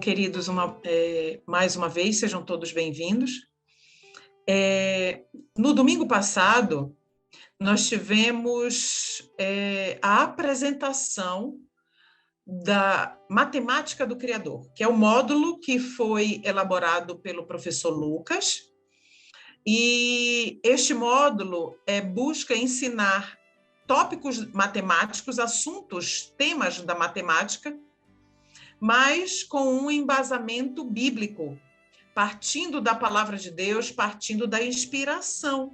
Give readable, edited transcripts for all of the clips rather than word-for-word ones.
queridos, mais uma vez, sejam todos bem-vindos. No domingo passado, nós tivemos a apresentação da Matemática do Criador, que é o módulo que foi elaborado pelo professor Lucas, e este módulo busca ensinar tópicos matemáticos, assuntos, temas da matemática, mas com um embasamento bíblico, partindo da palavra de Deus, partindo da inspiração.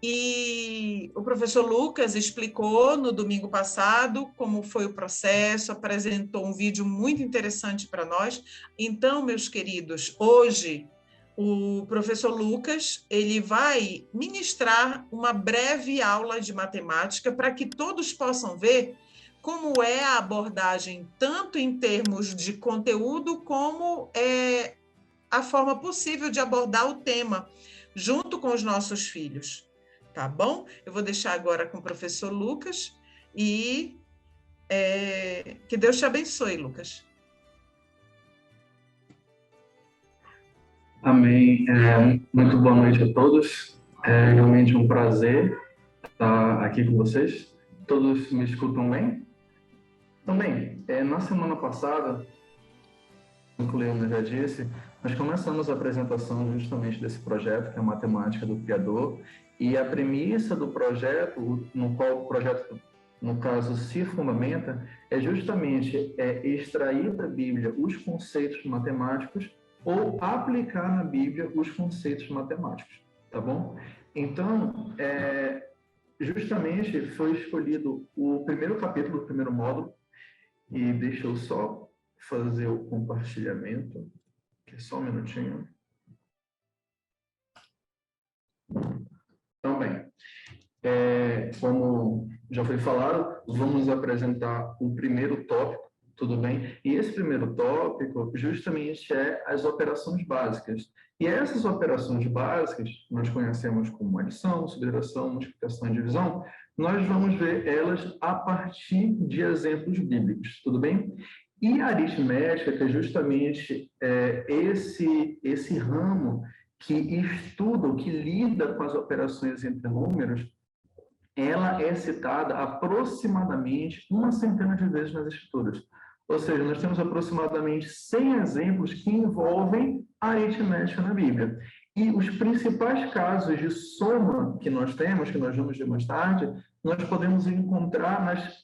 E o professor Lucas explicou no domingo passado como foi o processo, apresentou um vídeo muito interessante para nós. Então, meus queridos, hoje o professor Lucas ele vai ministrar uma breve aula de matemática para que todos possam ver como é a abordagem, tanto em termos de conteúdo, como a forma possível de abordar o tema, junto com os nossos filhos. Tá bom? Eu vou deixar agora com o professor Lucas e que Deus te abençoe, Lucas. Amém. Muito boa noite a todos. É realmente um prazer estar aqui com vocês. Todos me escutam bem? Também, na semana passada, como o Leandro já disse, nós começamos a apresentação justamente desse projeto, que é a Matemática do Criador, e a premissa do projeto, no qual o projeto, no caso, se fundamenta, é justamente extrair da Bíblia os conceitos matemáticos ou aplicar na Bíblia os conceitos matemáticos, tá bom? Então, justamente foi escolhido o primeiro capítulo do primeiro módulo, e deixa eu só fazer o compartilhamento, que é só um minutinho. Então, bem, como já foi falado, vamos apresentar o primeiro tópico, tudo bem? E esse primeiro tópico justamente é as operações básicas. E essas operações básicas, nós conhecemos como adição, subtração, multiplicação e divisão, nós vamos ver elas a partir de exemplos bíblicos, tudo bem? E a aritmética, que é justamente esse ramo que estuda, que lida com as operações entre números, ela é citada aproximadamente 100 de vezes nas Escrituras. Ou seja, nós temos aproximadamente 100 exemplos que envolvem a aritmética na Bíblia. E os principais casos de soma que nós temos, que nós vamos ver mais tarde, nós podemos encontrar nas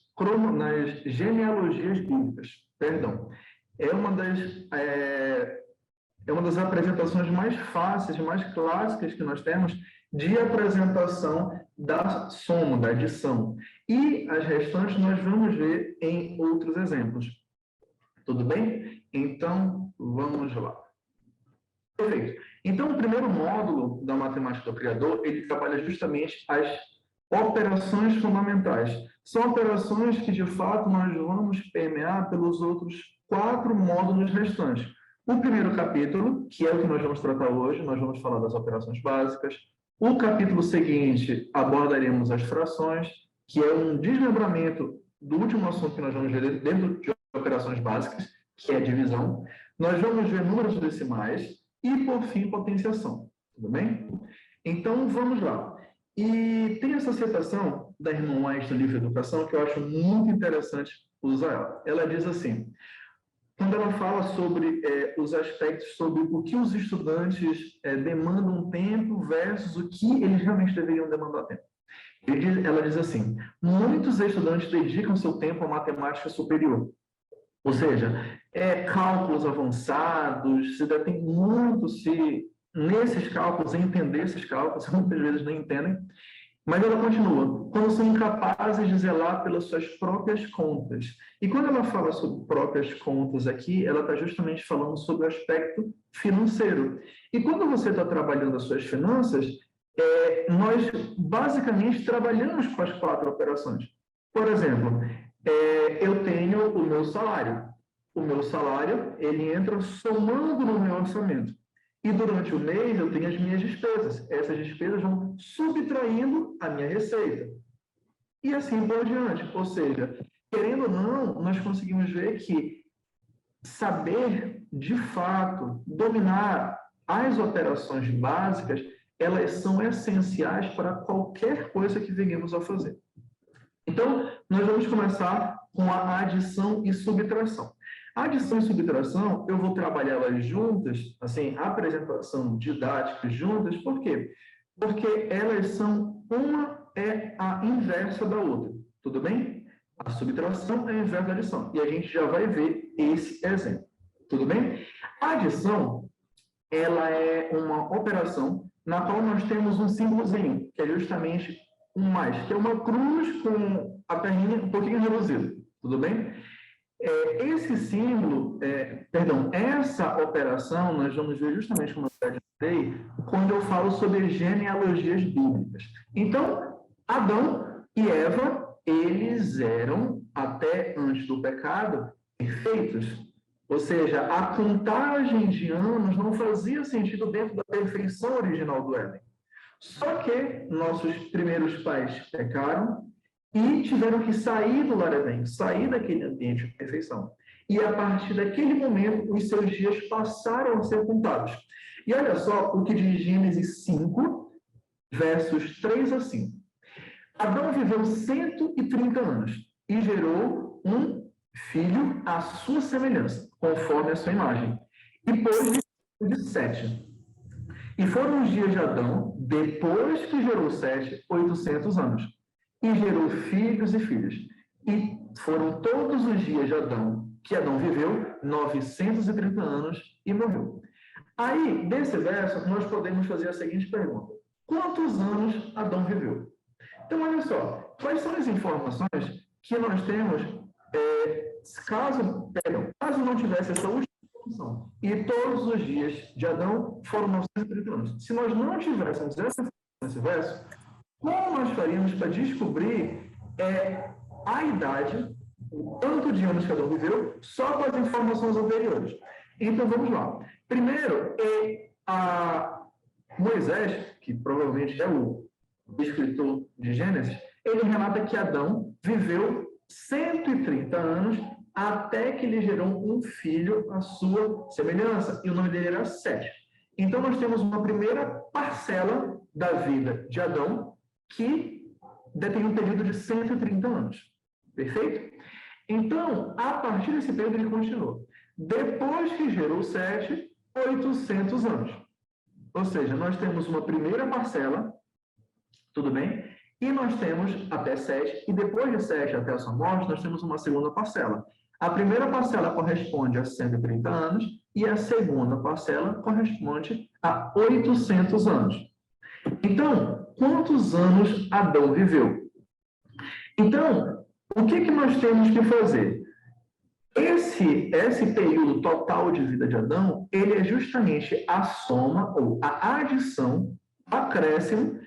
genealogias bíblicas. Perdão. É uma das apresentações mais fáceis, mais clássicas que nós temos de apresentação da soma, da adição. E as restantes nós vamos ver em outros exemplos. Tudo bem? Então, vamos lá. Perfeito. Então, o primeiro módulo da Matemática do Criador, ele trabalha justamente as operações fundamentais. São operações que, de fato, nós vamos permear pelos outros 4 módulos restantes. O primeiro capítulo, que é o que nós vamos tratar hoje, nós vamos falar das operações básicas. O capítulo seguinte, abordaremos as frações, que é um desmembramento do último assunto que nós vamos ver dentro de operações básicas, que é a divisão. Nós vamos ver números decimais e, por fim, potenciação. Tudo bem? Então, vamos lá. E tem essa citação da irmã White no livro Educação que eu acho muito interessante usar ela. Ela diz assim, quando ela fala sobre os aspectos sobre o que os estudantes demandam tempo versus o que eles realmente deveriam demandar tempo. Ela diz assim, muitos estudantes dedicam seu tempo à matemática superior, ou seja, cálculos avançados, se detém muito nesses cálculos, entender esses cálculos, muitas vezes não entendem. Mas ela continua, quando são incapazes de zelar pelas suas próprias contas. E quando ela fala sobre próprias contas aqui, ela está justamente falando sobre o aspecto financeiro. E quando você está trabalhando as suas finanças, nós basicamente trabalhamos com as 4 operações. Por exemplo, eu tenho o meu salário. O meu salário, ele entra somando no meu orçamento. E durante o mês eu tenho as minhas despesas. Essas despesas vão subtraindo a minha receita. E assim por diante. Ou seja, querendo ou não, nós conseguimos ver que saber, de fato, dominar as operações básicas, elas são essenciais para qualquer coisa que venhamos a fazer. Então, nós vamos começar com a adição e subtração. A adição e subtração, eu vou trabalhar elas juntas, assim, apresentação didática juntas, por quê? Porque elas são, uma é a inversa da outra, tudo bem? A subtração é a inversa da adição, e a gente já vai ver esse exemplo, tudo bem? A adição, ela é uma operação na qual nós temos um símbolozinho, que é justamente um mais, que é uma cruz com a perninha um pouquinho reduzida, tudo bem? Esse símbolo, essa operação, nós vamos ver justamente como eu apresentei, quando eu falo sobre genealogias bíblicas. Então, Adão e Eva, eles eram, até antes do pecado, perfeitos. Ou seja, a contagem de anos não fazia sentido dentro da perfeição original do Éden. Só que nossos primeiros pais pecaram e tiveram que sair do lar Edém, sair daquele ambiente de perfeição. E a partir daquele momento, os seus dias passaram a ser contados. E olha só o que diz Gênesis 5, versos 3 a 5. Adão viveu 130 anos e gerou um filho à sua semelhança, conforme a sua imagem. E pôs de 7. E foram os dias de Adão, depois que gerou Sete, 800 anos. E gerou filhos e filhas. E foram todos os dias de Adão, que Adão viveu, 930 anos e morreu. Aí, desse verso, nós podemos fazer a seguinte pergunta. Quantos anos Adão viveu? Então, olha só, quais são as informações que nós temos, caso não tivesse essa última informação, e todos os dias de Adão foram 930 anos. Se nós não tivéssemos essa informação nesse verso, como nós faríamos para descobrir a idade, o tanto de anos que Adão viveu, só com as informações anteriores? Então, vamos lá. Primeiro, Moisés, que provavelmente é o escritor de Gênesis, ele relata que Adão viveu 130 anos até que ele gerou um filho à sua semelhança, e o nome dele era Sete. Então, nós temos uma primeira parcela da vida de Adão, que detém um período de 130 anos. Perfeito? Então, a partir desse período, ele continuou. Depois que gerou Sete, 800 anos. Ou seja, nós temos uma primeira parcela, tudo bem? E nós temos até Sete, e depois de Sete até a sua morte, nós temos uma segunda parcela. A primeira parcela corresponde a 130 anos, e a segunda parcela corresponde a 800 anos. Então, quantos anos Adão viveu? Então, o que nós temos que fazer? Esse período total de vida de Adão, ele é justamente a soma ou a adição, acréscimo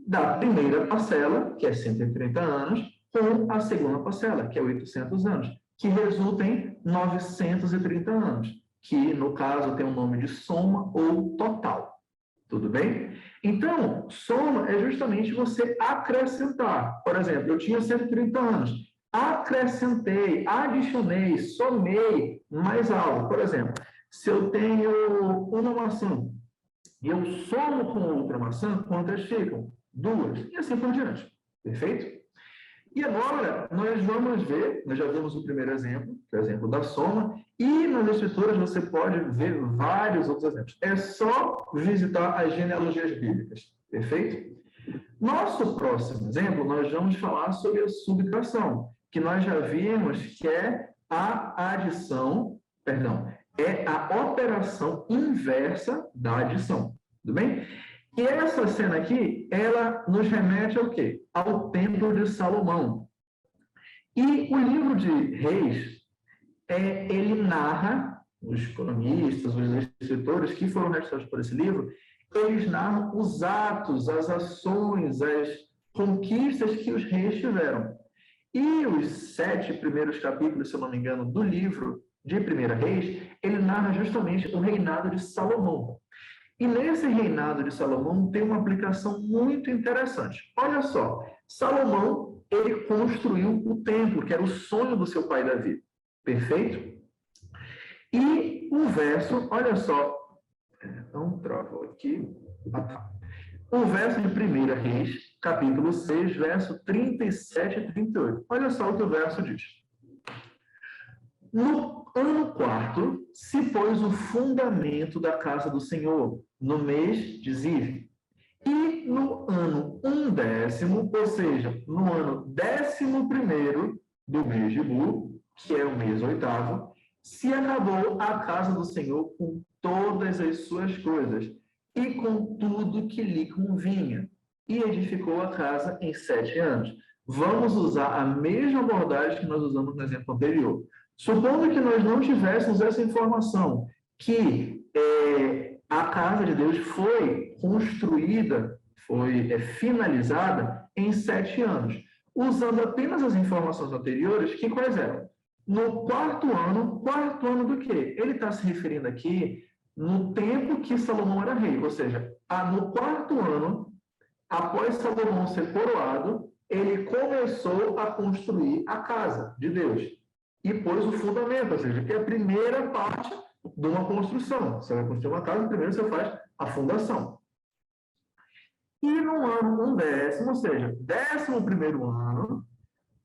da primeira parcela, que é 130 anos, com a segunda parcela, que é 800 anos, que resulta em 930 anos, que, no caso, tem o nome de soma ou total. Tudo bem? Então, soma é justamente você acrescentar. Por exemplo, eu tinha 130 anos. Acrescentei, adicionei, somei mais algo. Por exemplo, se eu tenho uma maçã e eu somo com outra maçã, quantas ficam? 2. E assim por diante. Perfeito? E agora, nós vamos ver, nós já vimos o primeiro exemplo, que é o exemplo da soma, e nas escrituras você pode ver vários outros exemplos. É só visitar as genealogias bíblicas, perfeito? Nosso próximo exemplo, nós vamos falar sobre a subtração, que nós já vimos que é a adição, é a operação inversa da adição, tudo bem? E essa cena aqui, ela nos remete ao quê? Ao Templo de Salomão. E o livro de Reis, ele narra, os cronistas, os escritores que foram registrados por esse livro, eles narram os atos, as ações, as conquistas que os reis tiveram. E os 7 primeiros capítulos, se eu não me engano, do livro de 1 Reis, ele narra justamente o reinado de Salomão. E nesse reinado de Salomão tem uma aplicação muito interessante. Olha só, Salomão, ele construiu o templo, que era o sonho do seu pai Davi. Perfeito? E o verso, olha só, não travou aqui. O verso de 1 Reis, capítulo 6, verso 37 e 38. Olha só o que o verso diz. No ano quarto, se pôs o fundamento da casa do Senhor, no mês de Ziv. E no ano 1/10, ou seja, no ano 11º do mês de Bu, que é o mês 8º, se acabou a casa do Senhor com todas as suas coisas e com tudo que lhe convinha, e edificou a casa em 7 anos. Vamos usar a mesma abordagem que nós usamos no exemplo anterior. Supondo que nós não tivéssemos essa informação, que a casa de Deus foi construída, foi finalizada em 7 anos, usando apenas as informações anteriores, que quais eram? No quarto ano do quê? Ele está se referindo aqui no tempo que Salomão era rei, ou seja, no quarto ano, após Salomão ser coroado, ele começou a construir a casa de Deus e pôs o fundamento, ou seja, que é a primeira parte de uma construção. Você vai construir uma casa, primeiro você faz a fundação. E no ano 1/10, ou seja, 11º ano,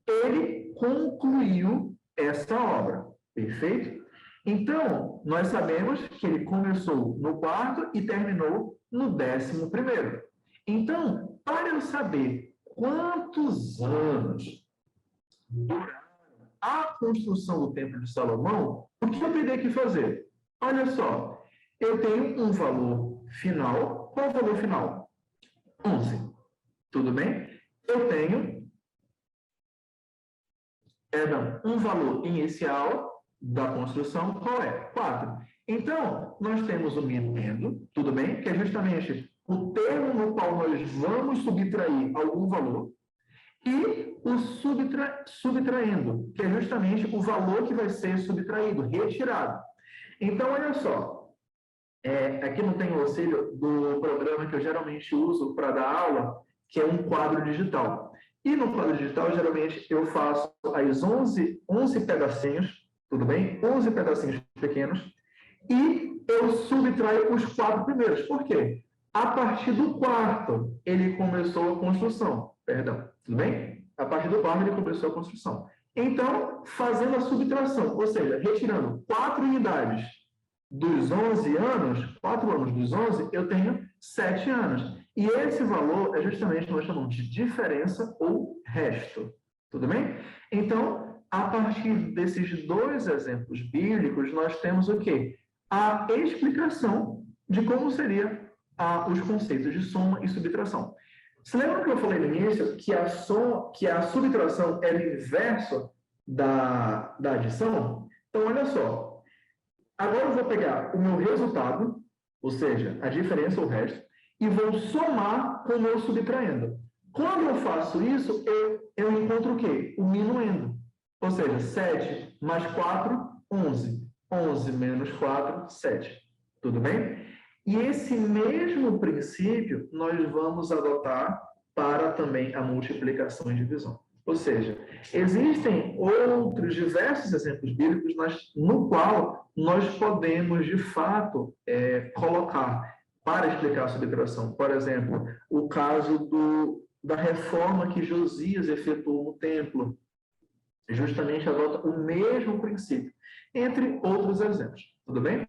ele concluiu essa obra. Perfeito? Então, nós sabemos que ele começou no quarto e terminou no 11º. Então, para eu saber quantos anos duraram a construção do Templo de Salomão, o que eu teria que fazer? Olha só, eu tenho um valor final. Qual é o valor final? 11. Tudo bem? Eu tenho um valor inicial da construção, qual é? 4. Então, nós temos o minuendo, tudo bem? Que é justamente o termo no qual nós vamos subtrair algum valor, e o subtraindo, que é justamente o valor que vai ser subtraído, retirado. Então, olha só, aqui não tem o auxílio do programa que eu geralmente uso para dar aula, que é um quadro digital. E no quadro digital, geralmente, eu faço as 11 pedacinhos, tudo bem? 11 pedacinhos pequenos, e eu subtraio os 4 primeiros. Por quê? A partir do quarto, ele começou a construção. Perdão, tudo bem? A partir do quarto, ele começou a construção. Então, fazendo a subtração, ou seja, retirando 4 unidades dos 11 anos, 4 anos dos 11, eu tenho 7 anos. E esse valor é justamente o que nós chamamos de diferença ou resto. Tudo bem? Então, a partir desses 2 exemplos bíblicos, nós temos o quê? A explicação de como seria os conceitos de soma e subtração. Você lembra que eu falei no início que a subtração é o inverso da adição? Então, olha só. Agora eu vou pegar o meu resultado, ou seja, a diferença ou o resto, e vou somar com o meu subtraindo. Quando eu faço isso, eu encontro o quê? O minuendo. Ou seja, 7 mais 4, 11. 11 menos 4, 7. Tudo bem? E esse mesmo princípio nós vamos adotar para também a multiplicação e divisão. Ou seja, existem outros diversos exemplos bíblicos no qual nós podemos, de fato, colocar para explicar a subtração. Por exemplo, o caso da reforma que Josias efetuou no templo. Justamente adota o mesmo princípio, entre outros exemplos. Tudo bem?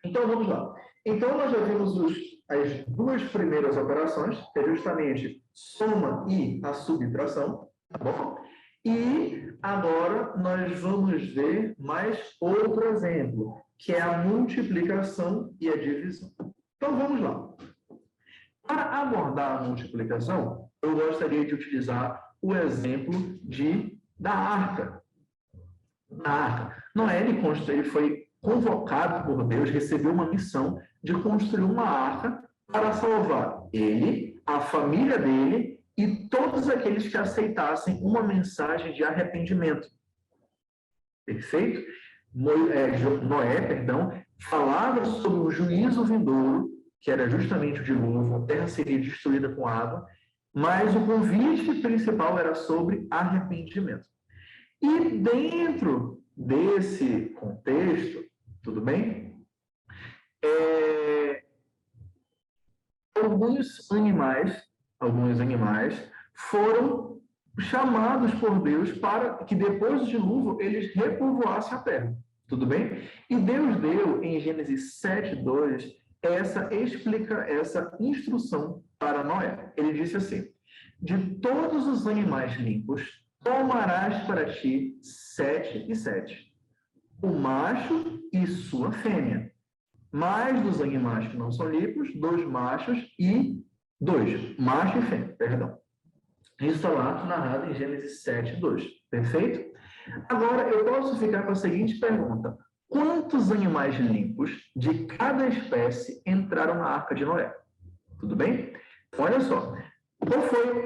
Então, vamos lá. Então, nós já vimos as 2 primeiras operações, que é justamente soma e a subtração, tá bom? E agora nós vamos ver mais outro exemplo, que é a multiplicação e a divisão. Então, vamos lá. Para abordar a multiplicação, eu gostaria de utilizar o exemplo da arca. A arca. Noé, ele foi convocado por Deus, recebeu uma missão de construir uma arca para salvar ele, a família dele e todos aqueles que aceitassem uma mensagem de arrependimento. Perfeito? Noé, falava sobre o juízo vindouro, que era justamente o dilúvio, a terra seria destruída com água, mas o convite principal era sobre arrependimento. E dentro desse contexto, tudo bem? Alguns animais foram chamados por Deus para que depois do dilúvio eles repovoassem a terra, tudo bem? E Deus deu em Gênesis 7:2 essa instrução para Noé. Ele disse assim: de todos os animais limpos tomarás para ti 7 e 7, o macho e sua fêmea. Mais dos animais que não são limpos, 2 machos e 2, macho e fêmea, perdão. Isso está lá narrado em Gênesis 7:2, perfeito? Agora, eu posso ficar com a seguinte pergunta: quantos animais limpos de cada espécie entraram na Arca de Noé? Tudo bem? Olha só,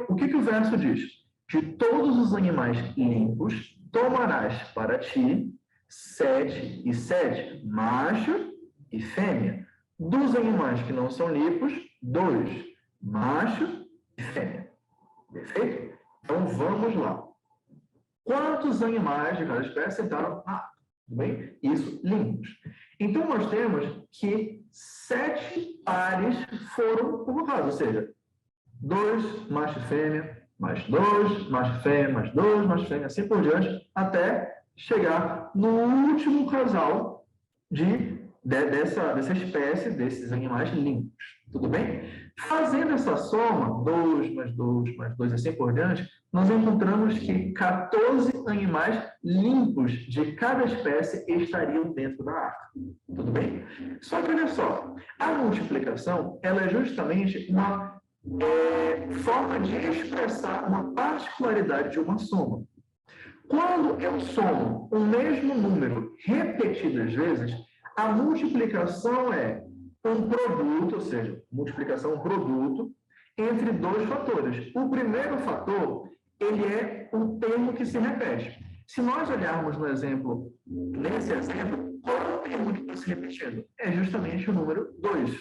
o que o verso diz? De todos os animais limpos, tomarás para ti 7 e 7, macho e fêmea. Dos animais que não são limpos, 2, macho e fêmea. Perfeito? Então, vamos lá. Quantos animais de cada espécie entraram na Arca? Tudo bem? Isso, limpos. Então, nós temos que 7 pares foram colocados, ou seja, 2, macho e fêmea, mais 2, macho e fêmea, mais 2, macho e fêmea, assim por diante, até chegar no último casal dessa espécie, desses animais limpos. Tudo bem? Fazendo essa soma, 2 mais 2 mais 2, assim por diante, nós encontramos que 14 animais limpos de cada espécie estariam dentro da arca. Tudo bem? Só que olha só, a multiplicação ela é justamente uma forma de expressar uma particularidade de uma soma. Quando eu somo o mesmo número repetidas vezes, a multiplicação é um produto, ou seja, multiplicação é um produto entre 2 fatores. O primeiro fator, ele é o termo que se repete. Se nós olharmos nesse exemplo, qual é o termo que está se repetindo? É justamente o número 2.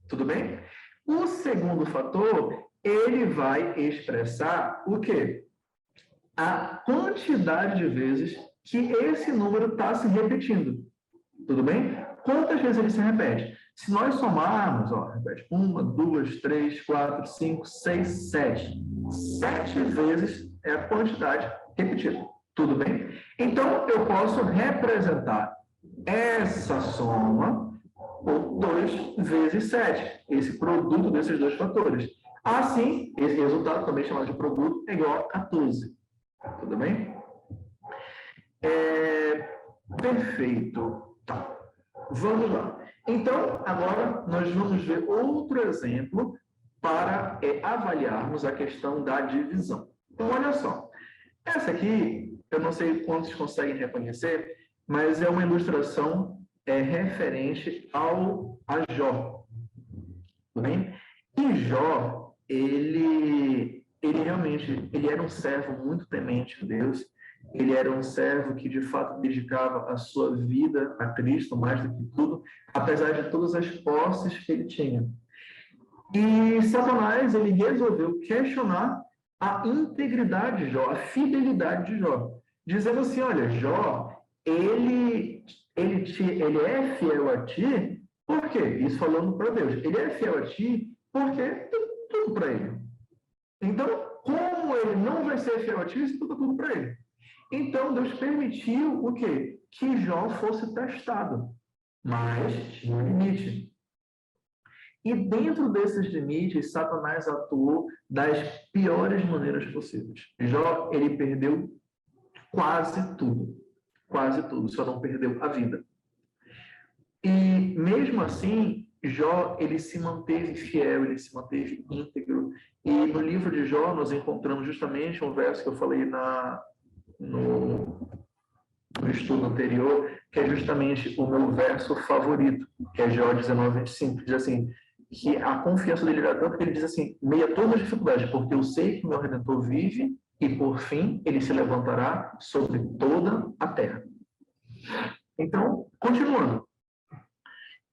Tudo bem? O segundo fator, ele vai expressar o quê? A quantidade de vezes que esse número está se repetindo. Tudo bem? Quantas vezes ele se repete? Se nós somarmos, repete 1, 2, 3, 4, 5, 6, 7. 7 vezes é a quantidade repetida. Tudo bem? Então, eu posso representar essa soma por 2 vezes 7, esse produto desses 2 fatores. Assim, esse resultado, também chamado de produto, é igual a 14. Tudo bem? Perfeito. Tá. Vamos lá. Então, agora nós vamos ver outro exemplo para avaliarmos a questão da divisão. Então, olha só. Essa aqui, eu não sei quantos conseguem reconhecer, mas é uma ilustração referente a Jó. Tudo bem? E Jó, ele realmente era um servo muito temente a Deus. Ele era um servo que, de fato, dedicava a sua vida a Cristo, mais do que tudo, apesar de todas as posses que ele tinha. E Satanás, ele resolveu questionar a integridade de Jó, a fidelidade de Jó, dizendo assim: olha, Jó, ele é fiel a ti, por quê? Isso falando para Deus. Ele é fiel a ti porque tem tudo para ele. Então, como ele não vai ser fiel a ti, isso tudo para ele. Então, Deus permitiu o quê? Que Jó fosse testado, mas tinha um limite. E dentro desses limites, Satanás atuou das piores maneiras possíveis. Jó, ele perdeu quase tudo, só não perdeu a vida. E mesmo assim, Jó, ele se manteve fiel, ele se manteve íntegro. E no livro de Jó, nós encontramos justamente um verso que eu falei no estudo anterior, que é justamente o meu verso favorito, que é Jó 19:25, que diz assim, que a confiança dele era tanto que ele diz assim: meia a todas as dificuldades, porque eu sei que meu Redentor vive e, por fim, ele se levantará sobre toda a terra. Então, continuando.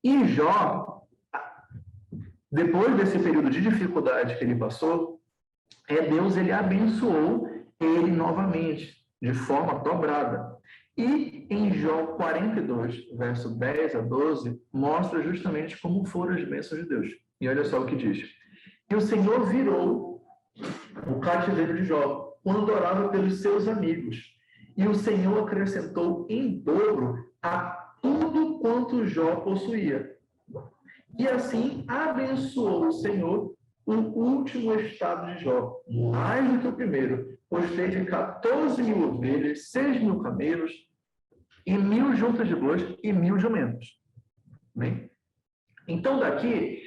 E Jó, depois desse período de dificuldade que ele passou, Deus ele abençoou ele novamente, de forma dobrada. E E em Jó 42, verso 10 a 12, mostra justamente como foram as bênçãos de Deus. E olha só o que diz. E o Senhor virou o cativeiro de Jó, quando orava pelos seus amigos. E o Senhor acrescentou em dobro a tudo quanto Jó possuía. E assim abençoou o Senhor o último estado de Jó, mais do que o primeiro, pois teve 14.000 ovelhas, 6.000 camelos, e 1.000 juntas de bois e 1.000 jumentos. Bem? Então, daqui,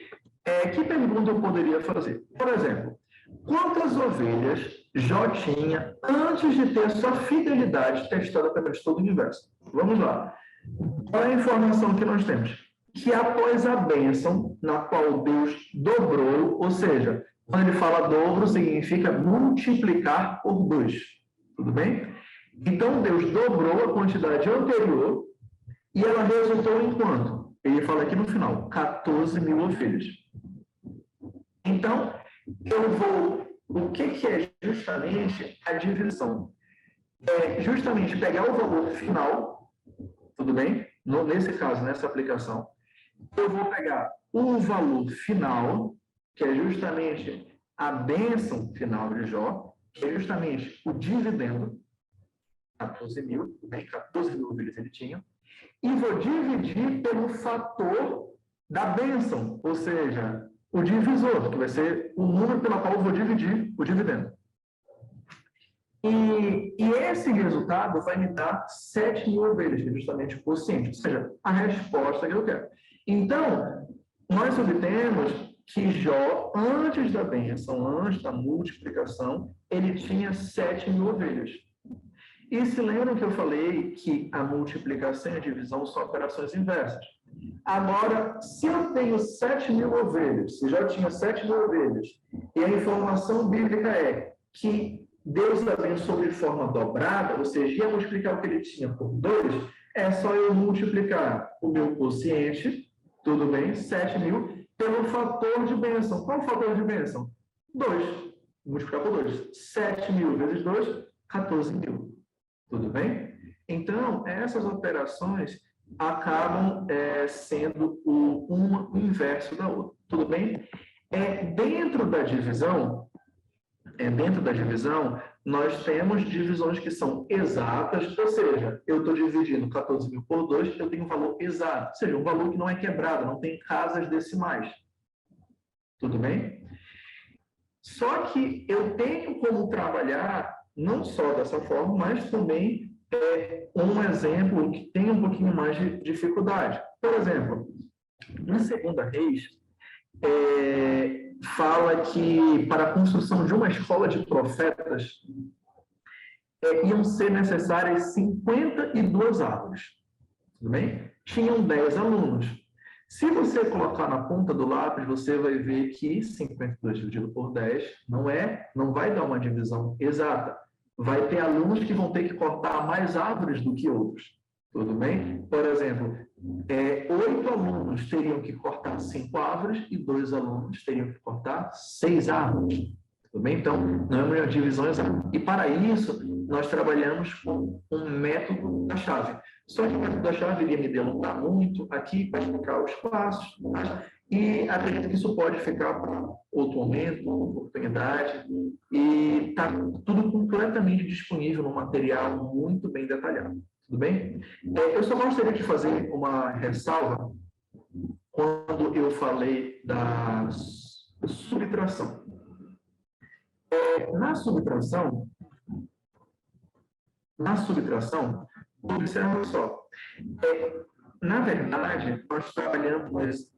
que pergunta eu poderia fazer? Por exemplo, quantas ovelhas Jó tinha antes de ter sua fidelidade testada perante todo o universo? Vamos lá. Qual é a informação que nós temos? Que após a bênção, na qual Deus dobrou, ou seja, quando ele fala dobro, significa multiplicar por 2. Tudo bem? Então, Deus dobrou a quantidade anterior e ela resultou em quanto? Ele fala aqui no final, 14.000 ovelhas. Então, o que é justamente a divisão? É justamente pegar o valor final, tudo bem? Nesse caso, nessa aplicação, eu vou pegar o valor final, que é justamente a bênção final de Jó, que é justamente o dividendo, 14.000, bem, 14.000 ovelhas ele tinha, e vou dividir pelo fator da bênção, ou seja, o divisor, que vai ser o número pelo qual eu vou dividir o dividendo. E esse resultado vai me dar 7.000 ovelhas, que é justamente o quociente, ou seja, a resposta que eu quero. Então, nós obtemos que Jó, antes da bênção, antes da multiplicação, ele tinha 7.000 ovelhas. E se lembram que eu falei que a multiplicação e a divisão são operações inversas? Agora, se eu tenho 7.000 ovelhas, se Jó tinha 7.000 ovelhas, e a informação bíblica é que Deus abençoou de forma dobrada, ou seja, ia multiplicar o que ele tinha por 2, é só eu multiplicar o meu quociente, tudo bem, 7.000, pelo fator de bênção. Qual é o fator de bênção? 2. Multiplicar por 2. 7.000 vezes 2, 14.000. Tudo bem? Então, essas operações acabam sendo uma inverso da outra. Tudo bem? Dentro da divisão, nós temos divisões que são exatas, ou seja, eu estou dividindo 14.000 por 2, eu tenho um valor exato, ou seja, um valor que não é quebrado, não tem casas decimais. Tudo bem? Só que eu tenho como trabalhar não só dessa forma, mas também um exemplo que tem um pouquinho mais de dificuldade. Por exemplo, na Segunda Reis, fala que para a construção de uma escola de profetas iam ser necessárias 52 árvores. Tudo bem? Tinham 10 alunos. Se você colocar na ponta do lápis, você vai ver que 52 dividido por 10 não vai dar uma divisão exata. Vai ter alunos que vão ter que cortar mais árvores do que outros. Tudo bem? Por exemplo, 8 alunos teriam que cortar 5 árvores e 2 alunos teriam que cortar 6 árvores. Tudo bem? Então, não é uma divisão exata. E para isso, nós trabalhamos com um método da chave. Só que o método da chave iria me delongar muito aqui para explicar os passos, tá? E acredito que isso pode ficar para outro momento, oportunidade, e está tudo completamente disponível no material muito bem detalhado. Tudo bem? Eu só gostaria de fazer uma ressalva quando eu falei da subtração. Na subtração, observa só, na verdade, nós trabalhamos,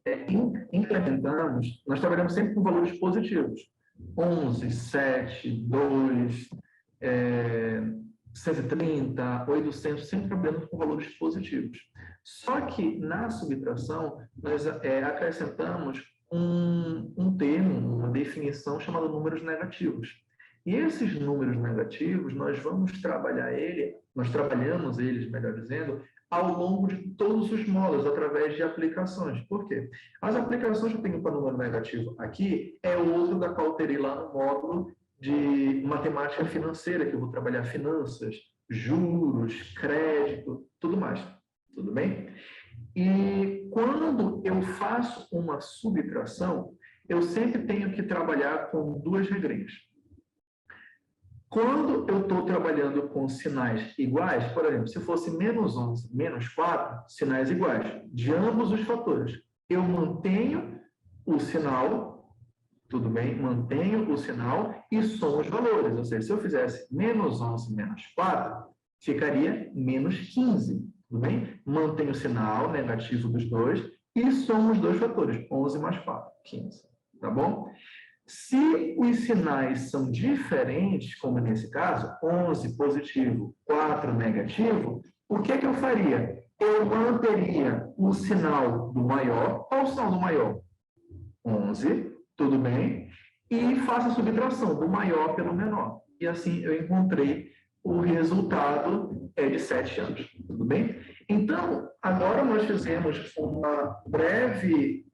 nós trabalhamos sempre com valores positivos. 11, 7, 2, 130, 800, sempre trabalhando com valores positivos. Só que na subtração, nós acrescentamos um termo, uma definição chamada números negativos. E esses números negativos, nós trabalhamos eles, melhor dizendo, ao longo de todos os módulos, através de aplicações. Por quê? As aplicações que eu tenho para número negativo aqui é outro da qual eu terei lá no módulo de matemática financeira, que eu vou trabalhar finanças, juros, crédito, tudo mais. Tudo bem? E quando eu faço uma subtração, eu sempre tenho que trabalhar com duas regrinhas. Quando eu estou trabalhando com sinais iguais, por exemplo, se fosse menos 11, menos 4, sinais iguais, de ambos os fatores, eu mantenho o sinal, tudo bem? Mantenho o sinal e somo os valores. Ou seja, se eu fizesse menos 11, menos 4, ficaria menos 15, tudo bem? Mantenho o sinal negativo dos dois e somo os dois fatores, 11 mais 4, 15, tá bom? Se os sinais são diferentes, como nesse caso, 11 positivo, 4 negativo, o que eu faria? Eu manteria o sinal do maior. Qual o sinal do maior? 11, tudo bem? E faço a subtração do maior pelo menor. E assim eu encontrei o resultado de 7 anos, tudo bem? Então, agora nós fizemos uma breve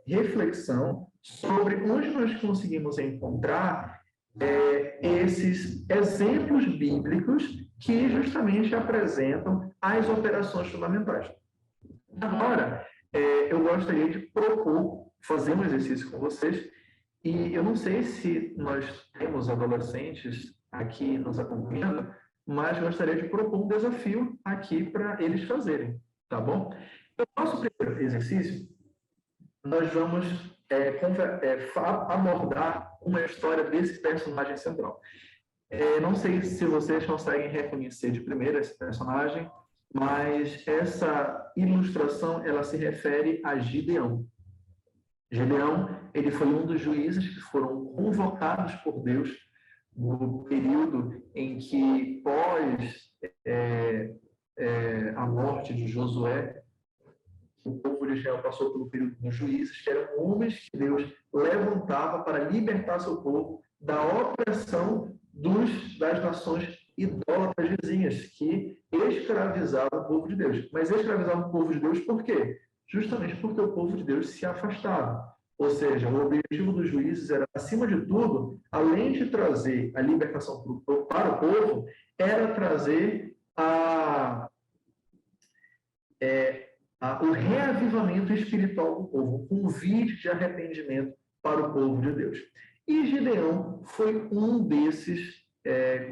reflexão sobre onde nós conseguimos encontrar esses exemplos bíblicos que justamente apresentam as operações fundamentais. Agora, eu gostaria de propor, fazer um exercício com vocês, e eu não sei se nós temos adolescentes aqui nos acompanhando, mas gostaria de propor um desafio aqui para eles fazerem, tá bom? No nosso primeiro exercício, nós vamos abordar uma história desse personagem central. Não sei se vocês conseguem reconhecer de primeira esse personagem, mas essa ilustração ela se refere a Gideão. Gideão, ele foi um dos juízes que foram convocados por Deus no período em que, pós a morte de Josué, o povo de Israel passou pelo período dos juízes, que eram homens que Deus levantava para libertar seu povo da opressão das nações idólatras vizinhas, que escravizavam o povo de Deus. Mas escravizavam o povo de Deus por quê? Justamente porque o povo de Deus se afastava. Ou seja, o objetivo dos juízes era, acima de tudo, além de trazer a libertação para o povo, era trazer o reavivamento espiritual do povo, um convite de arrependimento para o povo de Deus. E Gideão foi um desses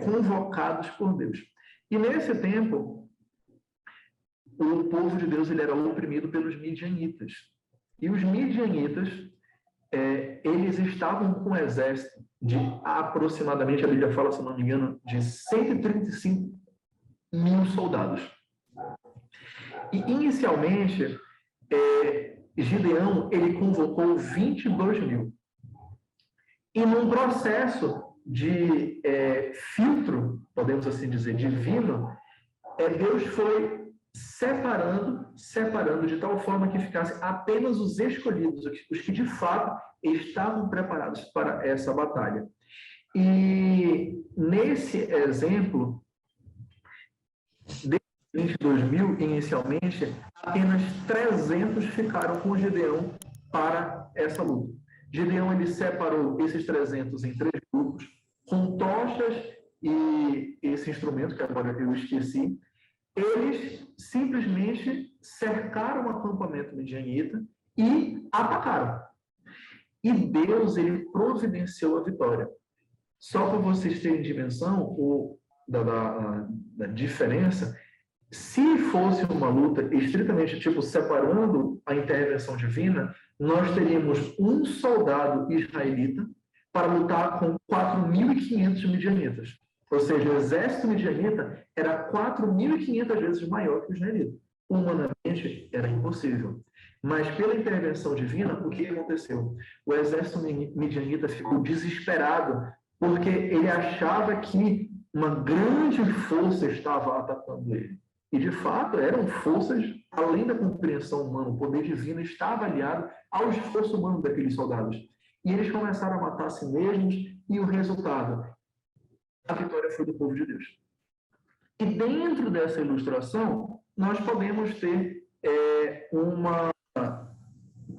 convocados por Deus. E nesse tempo, o povo de Deus ele era oprimido pelos midianitas. E os midianitas, eles estavam com um exército de aproximadamente, a Bíblia fala, se não me engano, de 135 mil soldados. E, inicialmente, Gideão, ele convocou 22 mil. E num processo de filtro, podemos assim dizer, divino, Deus foi separando de tal forma que ficassem apenas os escolhidos, os que de fato estavam preparados para essa batalha. E nesse exemplo, de 22 mil, inicialmente, apenas 300 ficaram com Gideão para essa luta. Gideão ele separou esses 300 em 3 grupos, com tochas e esse instrumento, que agora eu esqueci. Eles simplesmente cercaram o acampamento midianita e atacaram. E Deus ele providenciou a vitória. Só para vocês terem dimensão da diferença, se fosse uma luta estritamente separando a intervenção divina, nós teríamos um soldado israelita para lutar com 4.500 midianitas. Ou seja, o exército midianita era 4.500 vezes maior que o israelita. Humanamente, era impossível. Mas pela intervenção divina, o que aconteceu? O exército midianita ficou desesperado, porque ele achava que uma grande força estava atacando ele. E, de fato, eram forças além da compreensão humana. O poder divino estava aliado ao esforço humano daqueles soldados. E eles começaram a matar a si mesmos, e o resultado, a vitória foi do povo de Deus. E dentro dessa ilustração, nós podemos ter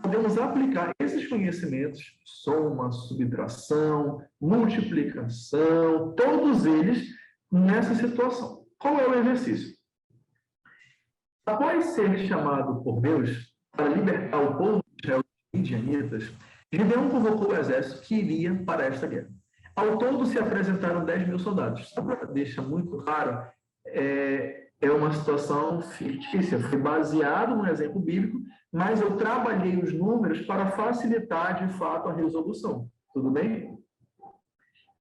podemos aplicar esses conhecimentos, soma, subtração, multiplicação, todos eles nessa situação. Qual é o exercício? Após ser chamado por Deus para libertar o povo de Israel dos midianitas, Gideão convocou o exército que iria para esta guerra. Ao todo se apresentaram 10.000 soldados. Só para deixar muito claro, é uma situação fictícia, foi baseado no exemplo bíblico, mas eu trabalhei os números para facilitar, de fato, a resolução. Tudo bem?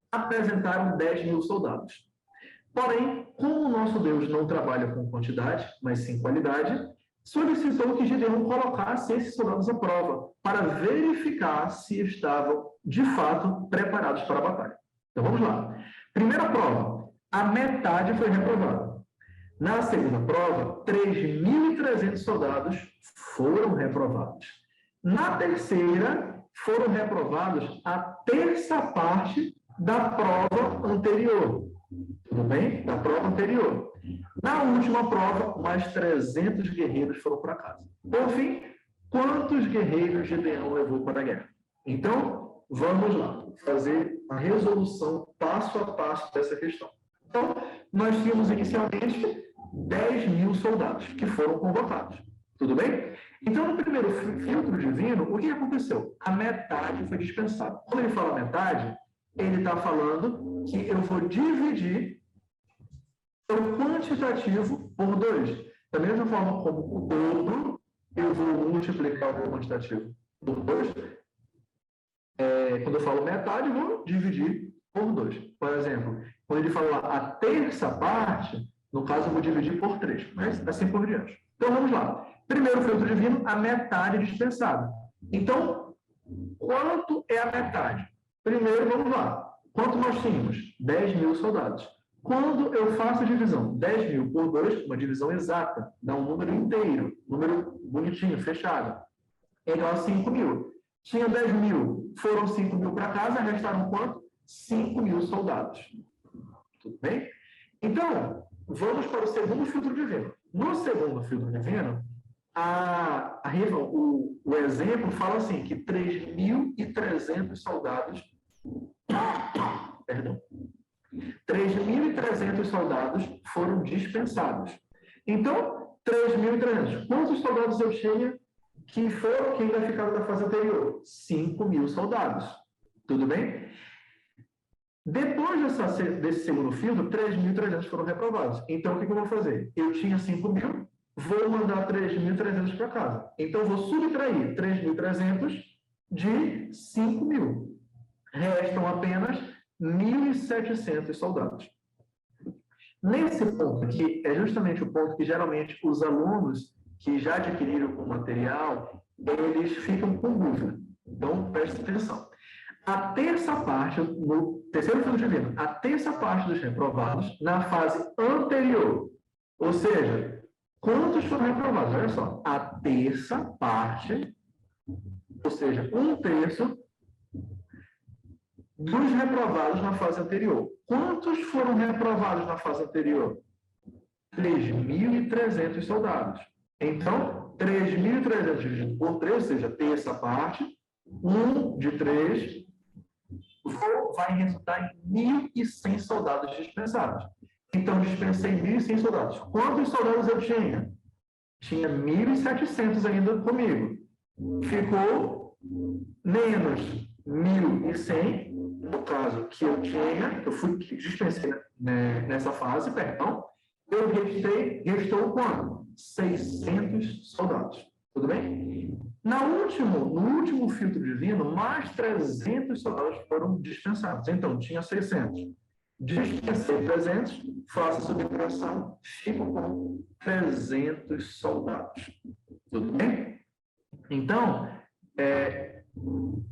Apresentaram 10.000 soldados. Porém, como o nosso Deus não trabalha com quantidade, mas sim qualidade, solicitou que Gideão colocasse esses soldados à prova, para verificar se estavam, de fato, preparados para a batalha. Então, vamos lá. Primeira prova, a metade foi reprovada. Na segunda prova, 3.300 soldados foram reprovados. Na terceira, foram reprovados a terça parte da prova anterior. Tudo bem? Da prova anterior. Na última prova, mais 300 guerreiros foram para casa. Por fim, quantos guerreiros Gideão levou para a guerra? Então, vamos lá, fazer a resolução passo a passo dessa questão. Então, nós tínhamos inicialmente 10.000 soldados que foram convocados. Tudo bem? Então, no primeiro filtro divino, o que aconteceu? A metade foi dispensada. Quando ele fala metade, ele está falando que eu vou dividir o quantitativo por 2. Da mesma forma como o dobro, eu vou multiplicar o quantitativo por 2. Quando eu falo metade, eu vou dividir por 2. Por exemplo, quando ele fala a terça parte, no caso, eu vou dividir por 3. Mas assim por diante. Então, vamos lá. Primeiro filtro divino, a metade dispensada. Então, quanto é a metade? Primeiro, vamos lá. Quanto nós tínhamos? 10.000 soldados. Quando eu faço a divisão 10.000 por 2, uma divisão exata, dá um número inteiro, número bonitinho, fechado, é igual a 5.000. Tinha 10.000, foram 5.000 para casa, restaram quanto? 5.000 soldados. Tudo bem? Então, vamos para o segundo filtro divino. No segundo filtro divino, o exemplo fala assim, que 3.300 soldados... Perdão. 3.300 soldados foram dispensados. Então, 3.300. Quantos soldados eu tinha que foram que ainda ficaram da fase anterior? 5.000 soldados. Tudo bem? Depois desse segundo filtro, 3.300 foram reprovados. Então, o que eu vou fazer? Eu tinha 5.000, vou mandar 3.300 para casa. Então, eu vou subtrair 3.300 de 5.000. Restam apenas 1.700 soldados. Nesse ponto aqui, é justamente o ponto que geralmente os alunos que já adquiriram o material, eles ficam com dúvida. Então, preste atenção. A terça parte, no terceiro filtro divino, a terça parte dos reprovados na fase anterior. Ou seja, quantos foram reprovados? Olha só, a terça parte, ou seja, 1/3 dos reprovados na fase anterior. Quantos foram reprovados na fase anterior? 3.300 soldados. Então, 3.300 dividido por 3, ou seja, terça parte, 1 de 3, vai resultar em 1.100 soldados dispensados. Então, dispensei 1.100 soldados. Quantos soldados eu tinha? Tinha 1.700 ainda comigo. Ficou menos 1.100, no caso que eu tinha, eu dispensei nessa fase, perdão, eu restou quanto? 600 soldados. Tudo bem? No último filtro divino, mais 300 soldados foram dispensados. Então, tinha 600. Dispensei 300, faço a subtração, fico com 300 soldados. Tudo bem? Então,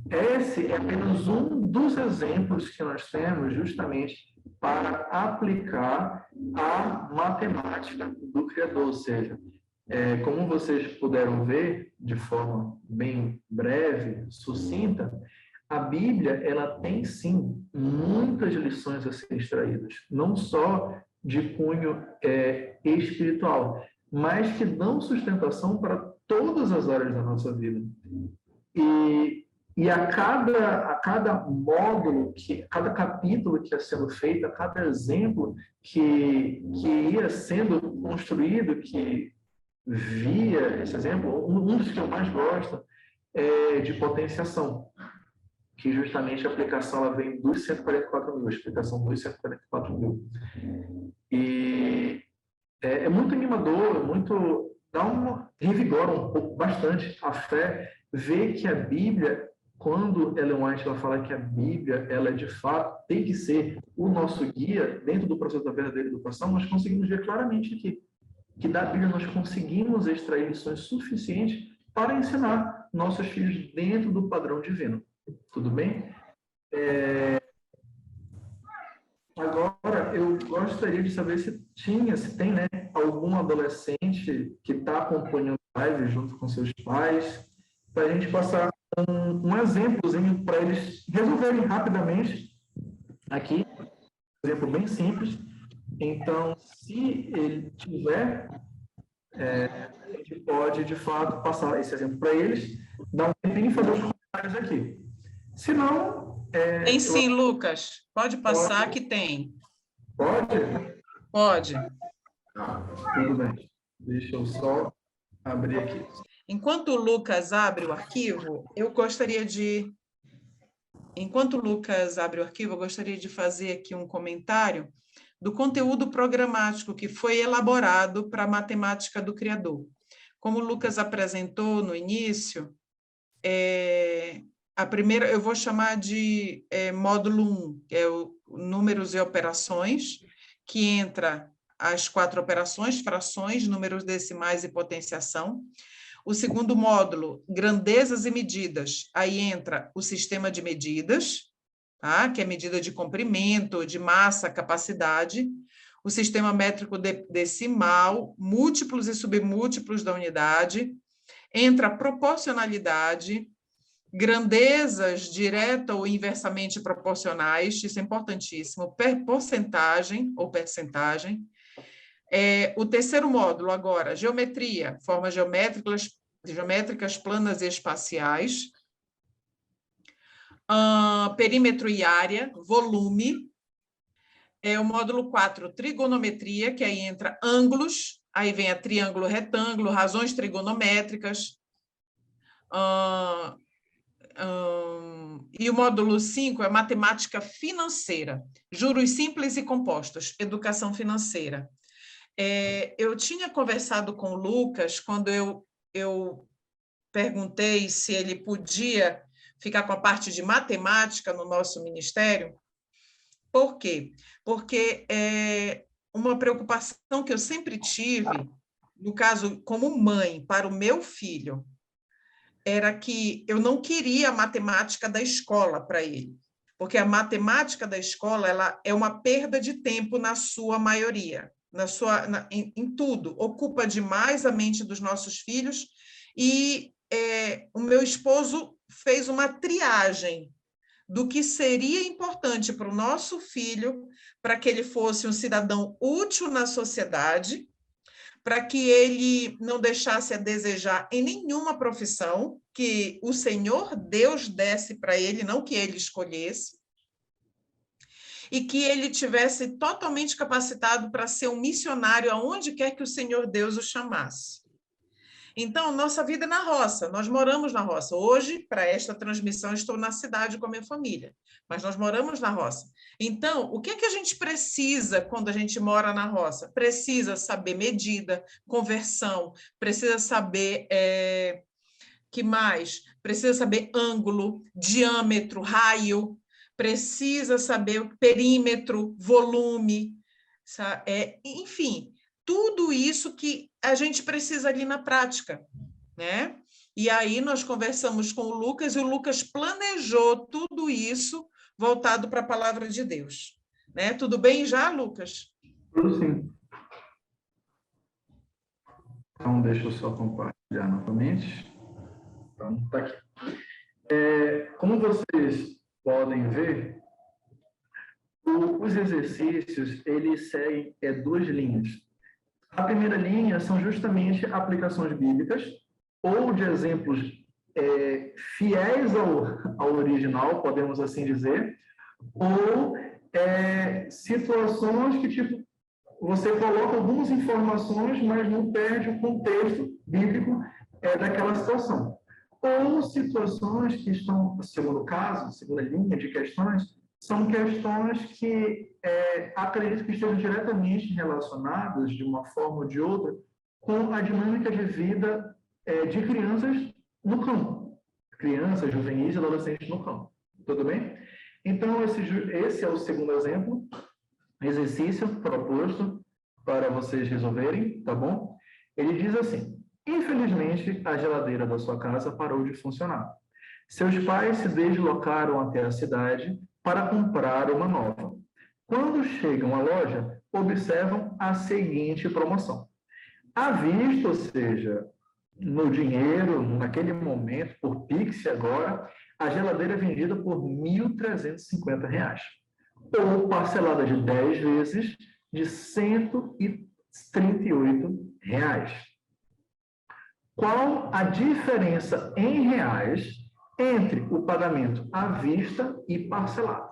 esse é apenas um dos exemplos que nós temos justamente para aplicar a matemática do Criador, ou seja, como vocês puderam ver de forma bem breve, sucinta, a Bíblia ela tem sim muitas lições a serem extraídas, não só de cunho espiritual, mas que dão sustentação para todas as áreas da nossa vida. E E a cada módulo, cada capítulo que ia sendo feito, a cada exemplo que ia sendo construído, que via esse exemplo, um dos que eu mais gosto é de potenciação, que justamente a aplicação ela vem dos 144 mil, a explicação dos 144 mil. E é muito animador, revigora um pouco, bastante a fé, ver que a Bíblia, quando Ellen White ela fala que a Bíblia, ela de fato tem que ser o nosso guia dentro do processo da verdadeira educação, nós conseguimos ver claramente que da Bíblia nós conseguimos extrair lições suficientes para ensinar nossos filhos dentro do padrão divino. Tudo bem? Agora, eu gostaria de saber se tem, né, algum adolescente que está acompanhando a live junto com seus pais, para a gente passar um exemplozinho para eles resolverem rapidamente aqui, um exemplo bem simples. Então, se ele tiver, a gente pode, de fato, passar esse exemplo para eles, dar um tempinho e fazer os comentários aqui. Se não... Tem sim, Lucas. Pode passar que tem. Pode? Pode. Tudo bem. Deixa eu só abrir aqui. Enquanto o Lucas abre o arquivo, eu gostaria de fazer aqui um comentário do conteúdo programático que foi elaborado para a matemática do Criador. Como o Lucas apresentou no início, a primeira eu vou chamar de módulo 1, que é o números e operações, que entra as 4 operações, frações, números decimais e potenciação. O segundo módulo, grandezas e medidas, aí entra o sistema de medidas, tá? Que é medida de comprimento, de massa, capacidade. O sistema métrico decimal, múltiplos e submúltiplos da unidade. Entra a proporcionalidade, grandezas direta ou inversamente proporcionais, isso é importantíssimo, porcentagem ou percentagem. O terceiro módulo agora, geometria, formas geométricas planas e espaciais, perímetro e área, volume. O módulo 4, trigonometria, que aí entra ângulos, aí vem a triângulo, retângulo, razões trigonométricas. E o módulo 5 é matemática financeira, juros simples e compostos, educação financeira. Eu tinha conversado com o Lucas quando eu perguntei se ele podia ficar com a parte de matemática no nosso ministério. Por quê? Porque uma preocupação que eu sempre tive, no caso, como mãe, para o meu filho, era que eu não queria a matemática da escola para ele, porque a matemática da escola ela é uma perda de tempo na sua maioria, em tudo, ocupa demais a mente dos nossos filhos, e o meu esposo fez uma triagem do que seria importante para o nosso filho, para que ele fosse um cidadão útil na sociedade, para que ele não deixasse a desejar em nenhuma profissão, que o Senhor Deus desse para ele, não que ele escolhesse, e que ele tivesse totalmente capacitado para ser um missionário aonde quer que o Senhor Deus o chamasse. Então, nossa vida é na roça, nós moramos na roça. Hoje, para esta transmissão, estou na cidade com a minha família, mas nós moramos na roça. Então, o que é que a gente precisa quando a gente mora na roça? Precisa saber medida, conversão, precisa saber, que mais? Precisa saber ângulo, diâmetro, raio, precisa saber perímetro, volume, enfim, tudo isso que a gente precisa ali na prática, né? E aí nós conversamos com o Lucas, e o Lucas planejou tudo isso voltado para a palavra de Deus, né? Tudo bem já, Lucas? Tudo sim. Então, deixa eu só compartilhar novamente. Então, tá aqui. Como vocês podem ver, os exercícios, eles seguem 2 linhas. A primeira linha são justamente aplicações bíblicas ou de exemplos fiéis ao original, podemos assim dizer, ou situações que, tipo, você coloca algumas informações, mas não perde o contexto bíblico daquela situação. Ou situações que estão, segundo caso, segunda linha de questões, são questões que acredito que estejam diretamente relacionadas, de uma forma ou de outra, com a dinâmica de vida de crianças no campo. Crianças, juvenis e adolescentes no campo. Tudo bem? Então, esse é o segundo exemplo, exercício proposto para vocês resolverem, tá bom? Ele diz assim: infelizmente, a geladeira da sua casa parou de funcionar. Seus pais se deslocaram até a cidade para comprar uma nova. Quando chegam à loja, observam a seguinte promoção. À vista, ou seja, no dinheiro, naquele momento, por Pix agora, a geladeira é vendida por R$ 1.350. Ou parcelada de 10 vezes de R$ 138. Qual a diferença em reais entre o pagamento à vista e parcelado?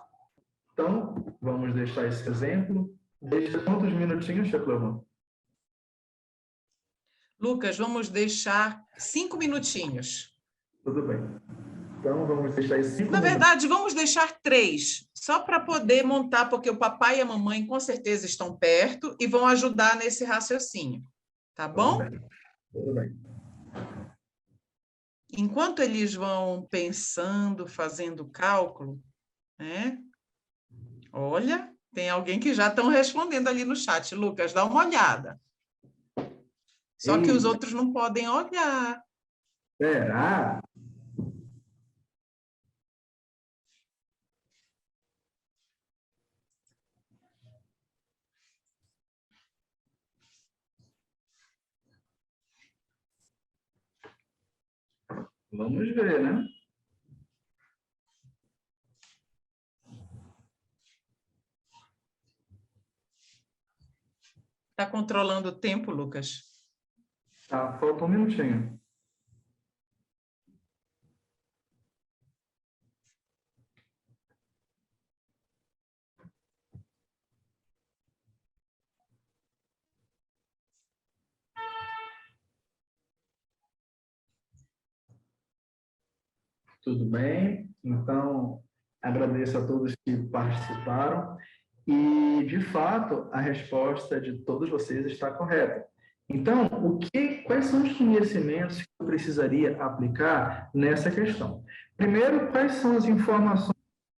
Então, vamos deixar esse exemplo. Deixa quantos minutinhos, Chaclama? Lucas, vamos deixar 5 minutinhos. Tudo bem. Então, vamos deixar esses 5 Na minutos. verdade, vamos deixar 3, só para poder montar, porque o papai e a mamãe com certeza estão perto e vão ajudar nesse raciocínio. Tá bom? Tudo bem. Enquanto eles vão pensando, fazendo cálculo, né? Olha, tem alguém que já estão respondendo ali no chat. Lucas, dá uma olhada. Só que os outros não podem olhar. Será? Vamos ver, né? Está controlando o tempo, Lucas? Tá, falta um minutinho. Tudo bem? Então, agradeço a todos que participaram. E, de fato, a resposta de todos vocês está correta. Então, quais são os conhecimentos que eu precisaria aplicar nessa questão? Primeiro, quais são as informações?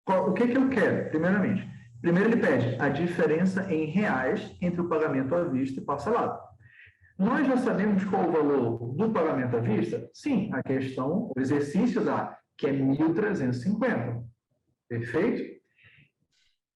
O que eu quero, primeiramente? Primeiro, ele pede a diferença em reais entre o pagamento à vista e parcelado. Nós já sabemos qual o valor do pagamento à vista? Sim, a questão, o exercício dá, que é 1.350. Perfeito?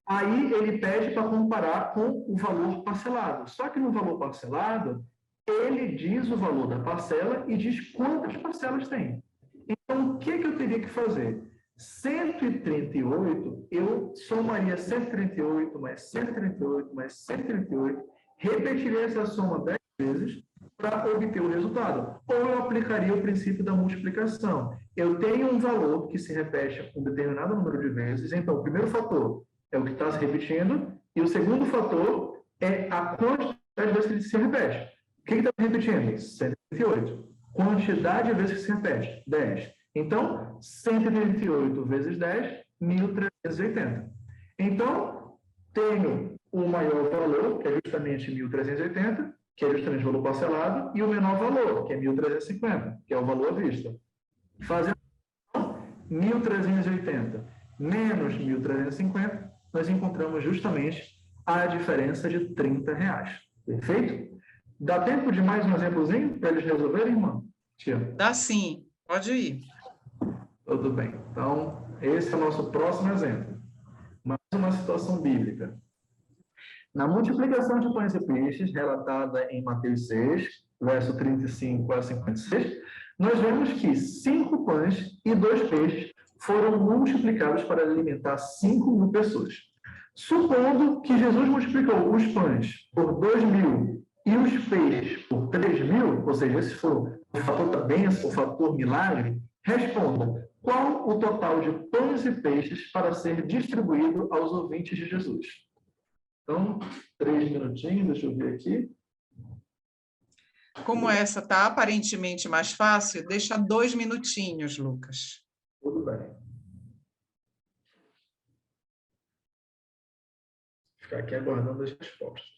Aí ele pede para comparar com o valor parcelado. Só que no valor parcelado, ele diz o valor da parcela e diz quantas parcelas tem. Então, o que eu teria que fazer? 138, eu somaria 138 mais 138 mais 138, repetiria essa soma 10 vezes para obter o resultado. Ou eu aplicaria o princípio da multiplicação. Eu tenho um valor que se repete um determinado número de vezes, então o primeiro fator é o que está se repetindo, e o segundo fator é a quantidade de vezes que ele se repete. O que está se repetindo? 138. Quantidade de vezes que se repete? 10. Então, 138 vezes 10, 1.380. Então, tenho o maior valor, que é justamente 1.380, que é justamente o valor parcelado, e o menor valor, que é 1.350, que é o valor à vista. Fazendo 1.380 menos 1.350, nós encontramos justamente a diferença de R$30. Perfeito? Dá tempo de mais um exemplozinho para eles resolverem, irmã? Tia? Dá sim, pode ir. Tudo bem. Então, esse é o nosso próximo exemplo. Mais uma situação bíblica. Na multiplicação de pães e peixes, relatada em Mateus 6, verso 35 a 56, nós vemos que 5 pães e 2 peixes foram multiplicados para alimentar 5.000 pessoas. Supondo que Jesus multiplicou os pães por 2.000 e os peixes por 3.000, ou seja, esse for o fator da bênção, o fator milagre, Responda, qual o total de pães e peixes para ser distribuído aos ouvintes de Jesus? Então, 3 minutinhos, deixa eu ver aqui. Como essa está aparentemente mais fácil, deixa 2 minutinhos, Lucas. Tudo bem. Ficar aqui aguardando as respostas.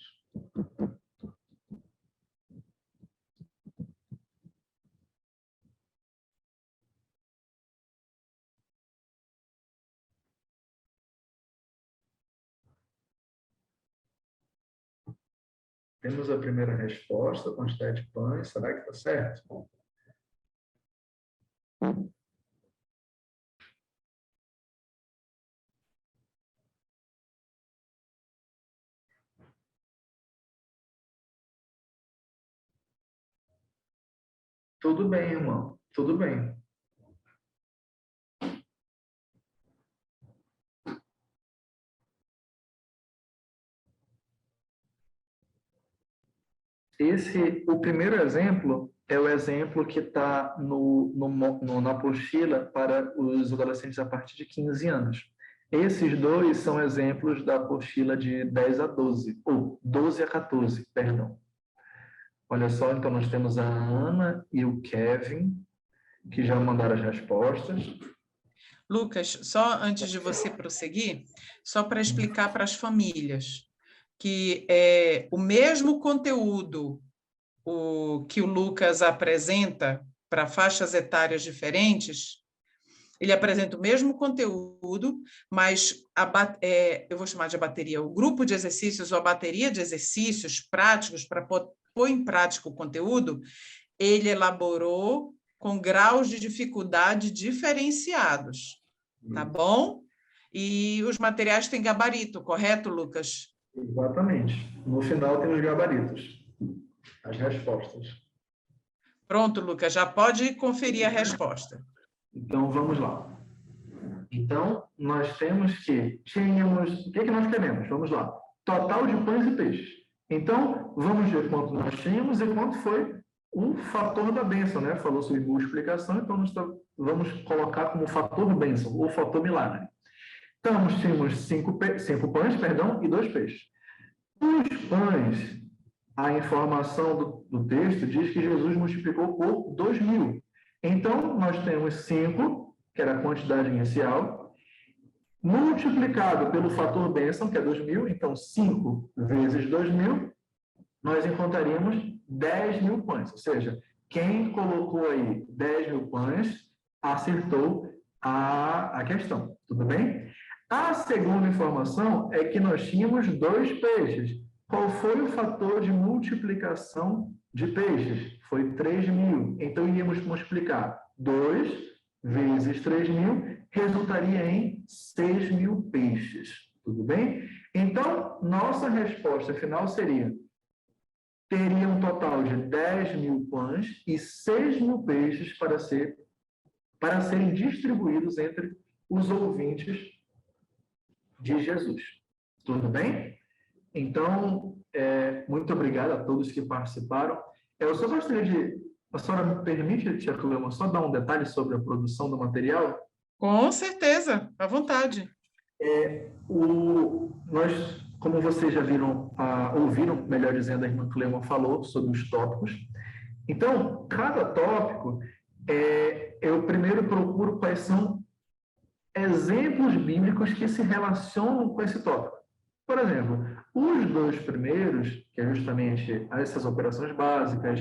Temos a primeira resposta, quantidade de pães. Será que está certo? Tudo bem, irmão. Tudo bem. O primeiro exemplo é o exemplo que está na apostila para os adolescentes a partir de 15 anos. Esses dois são exemplos da apostila de 10 a 12, ou 12 a 14, perdão. Olha só, então nós temos a Ana e o Kevin, que já mandaram as respostas. Lucas, só antes de você prosseguir, só para explicar para as famílias que o mesmo conteúdo que o Lucas apresenta para faixas etárias diferentes, ele apresenta o mesmo conteúdo, mas eu vou chamar de bateria, o grupo de exercícios ou a bateria de exercícios práticos para pôr em prática o conteúdo, ele elaborou com graus de dificuldade diferenciados, tá bom? E os materiais têm gabarito, correto, Lucas? Exatamente. No final tem os gabaritos, as respostas. Pronto, Lucas, já pode conferir a resposta. Então, vamos lá. Então, nós temos que tínhamos... O que nós queremos? Vamos lá. Total de pães e peixes. Então, vamos ver quanto nós tínhamos e quanto foi o fator da bênção, né? Falou sobre multiplicação, então nós vamos colocar como fator bênção, ou fator milagre. Então, nós tínhamos 5 pães, e 2 peixes. Os pães, a informação do texto diz que Jesus multiplicou por 2.000. Então, nós temos 5, que era a quantidade inicial, multiplicado pelo fator bênção, que é 2.000. Então, 5 vezes 2.000, nós encontraríamos 10.000 pães. Ou seja, quem colocou aí 10.000 pães acertou a questão. Tudo bem? A segunda informação é que nós tínhamos 2 peixes. Qual foi o fator de multiplicação de peixes? Foi 3.000. Então, iríamos multiplicar 2 vezes 3.000, resultaria em 6.000 peixes. Tudo bem? Então, nossa resposta final teria um total de 10.000 pães e 6.000 peixes para serem distribuídos entre os ouvintes de Jesus. Tudo bem? Então, muito obrigado a todos que participaram. Eu só gostaria de... A senhora me permite, tia Cleoma, só dar um detalhe sobre a produção do material? Com certeza, à vontade. Nós, como vocês já ouviram, melhor dizendo, a irmã Cleoma falou sobre os tópicos. Então, cada tópico, eu primeiro procuro quais são exemplos bíblicos que se relacionam com esse tópico. Por exemplo, os 2 primeiros, que é justamente essas operações básicas,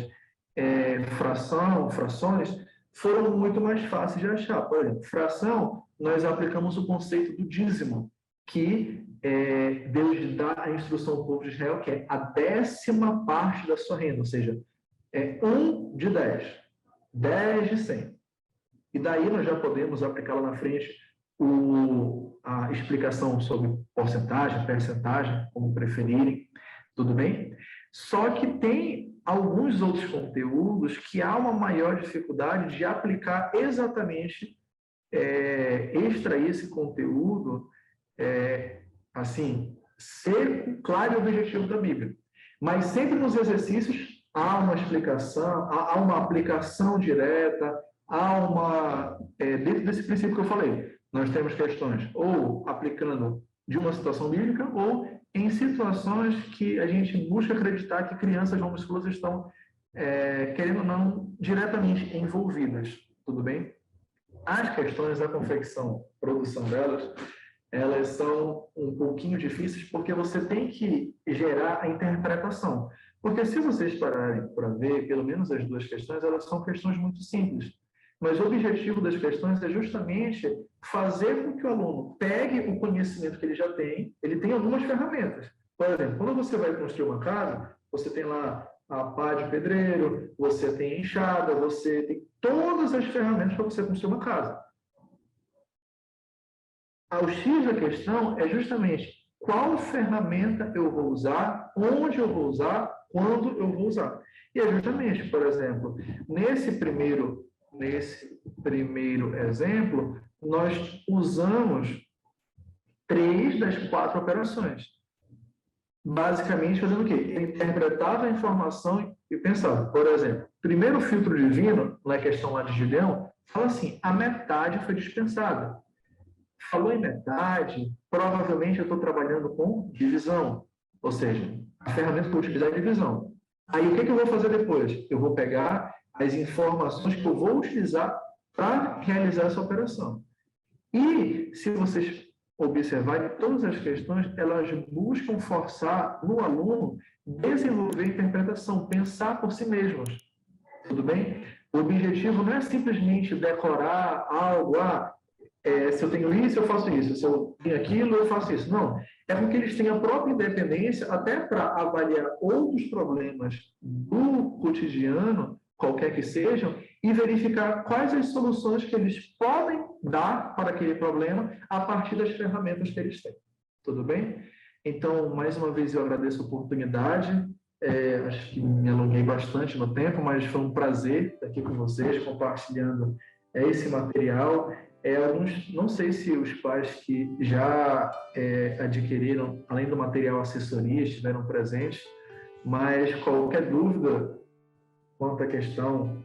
frações, foram muito mais fáceis de achar. Por exemplo, fração, nós aplicamos o conceito do dízimo, que Deus dá a instrução ao povo de Israel, que é a 10ª parte da sua renda, ou seja, 1 de 10, 10 de 100. E daí nós já podemos aplicar lá na frente a explicação sobre porcentagem, percentagem, como preferirem, tudo bem? Só que tem alguns outros conteúdos que há uma maior dificuldade de aplicar exatamente, extrair esse conteúdo, assim, ser claro e objetivo da Bíblia. Mas sempre nos exercícios há uma explicação, há uma aplicação direta, dentro desse princípio que eu falei, nós temos questões ou aplicando de uma situação bíblica ou em situações que a gente busca acreditar que crianças homeschools estão, querendo ou não, diretamente envolvidas, tudo bem? As questões da confecção, produção delas, elas são um pouquinho difíceis porque você tem que gerar a interpretação. Porque se vocês pararem para ver, pelo menos as duas questões, elas são questões muito simples. Mas o objetivo das questões é justamente fazer com que o aluno pegue o conhecimento que ele já tem, ele tem algumas ferramentas. Por exemplo, quando você vai construir uma casa, você tem lá a pá de pedreiro, você tem a enxada, você tem todas as ferramentas para você construir uma casa. O X da questão é justamente qual ferramenta eu vou usar, onde eu vou usar, quando eu vou usar. E é justamente, por exemplo, nesse primeiro exemplo, nós usamos 3 das 4 operações. Basicamente, fazendo o quê? Ele interpretava a informação e pensava. Por exemplo, primeiro filtro divino, na questão lá de Gideão, fala assim, a metade foi dispensada. Falou em metade, provavelmente eu estou trabalhando com divisão. Ou seja, a ferramenta que eu vou utilizar é divisão. Aí, o que eu vou fazer depois? Eu vou pegar as informações que eu vou utilizar para realizar essa operação. E, se vocês observarem, todas as questões, elas buscam forçar no aluno desenvolver a interpretação, pensar por si mesmos. Tudo bem? O objetivo não é simplesmente decorar algo, se eu tenho isso, eu faço isso. Se eu tenho aquilo, eu faço isso. Não. É porque eles têm a própria independência até para avaliar outros problemas do cotidiano, qualquer que sejam, e verificar quais as soluções que eles podem dar para aquele problema a partir das ferramentas que eles têm. Tudo bem? Então, mais uma vez, eu agradeço a oportunidade. Acho que me alonguei bastante no tempo, mas foi um prazer estar aqui com vocês, compartilhando esse material. Não sei se os pais que já adquiriram, além do material assessoria, estiveram presentes, mas qualquer dúvida quanto à questão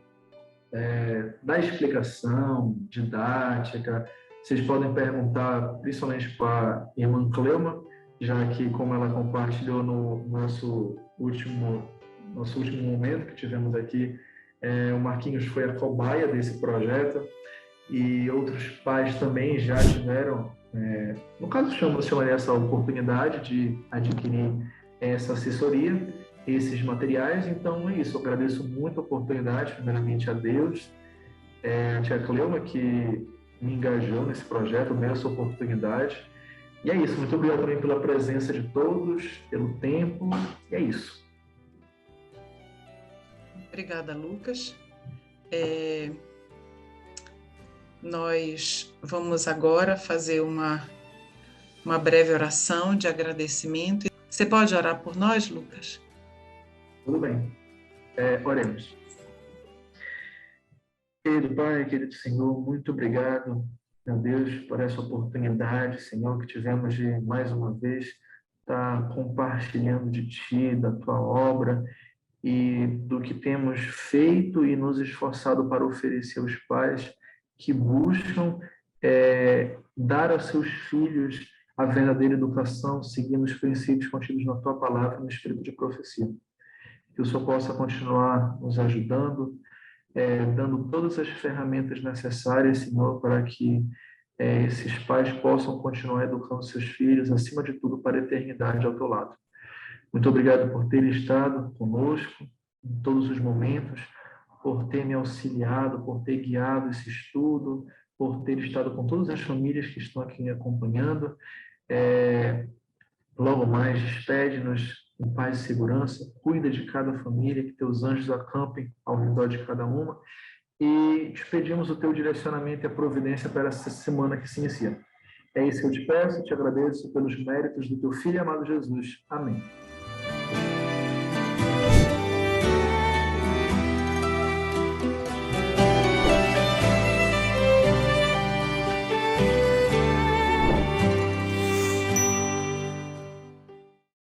da explicação, didática, vocês podem perguntar principalmente para a irmã Cleuma, já que, como ela compartilhou no nosso último momento que tivemos aqui, o Marquinhos foi a cobaia desse projeto, e outros pais também já tiveram, no caso chamaria essa oportunidade de adquirir essa assessoria, esses materiais. Então é isso, eu agradeço muito a oportunidade, primeiramente a Deus, a tia Cleuma, que me engajou nesse projeto, deu essa oportunidade. E é isso, muito obrigado também pela presença de todos, pelo tempo, e é isso. Obrigada, Lucas. Nós vamos agora fazer uma breve oração de agradecimento. Você pode orar por nós, Lucas? Tudo bem. Oremos. Querido Pai, querido Senhor, muito obrigado, meu Deus, por essa oportunidade, Senhor, que tivemos de, mais uma vez, estar compartilhando de Ti, da Tua obra e do que temos feito e nos esforçado para oferecer aos pais que buscam dar aos seus filhos a verdadeira educação, seguindo os princípios contidos na Tua palavra, no espírito de profecia. Que o Senhor possa continuar nos ajudando, dando todas as ferramentas necessárias, Senhor, para que esses pais possam continuar educando seus filhos, acima de tudo, para a eternidade ao Teu lado. Muito obrigado por ter estado conosco em todos os momentos, por ter me auxiliado, por ter guiado esse estudo, por ter estado com todas as famílias que estão aqui me acompanhando. Logo mais, despede-nos em paz e segurança, cuida de cada família, que teus anjos acampem ao redor de cada uma, e te pedimos o teu direcionamento e a providência para essa semana que se inicia. É isso que eu te peço, te agradeço pelos méritos do teu Filho amado Jesus. Amém.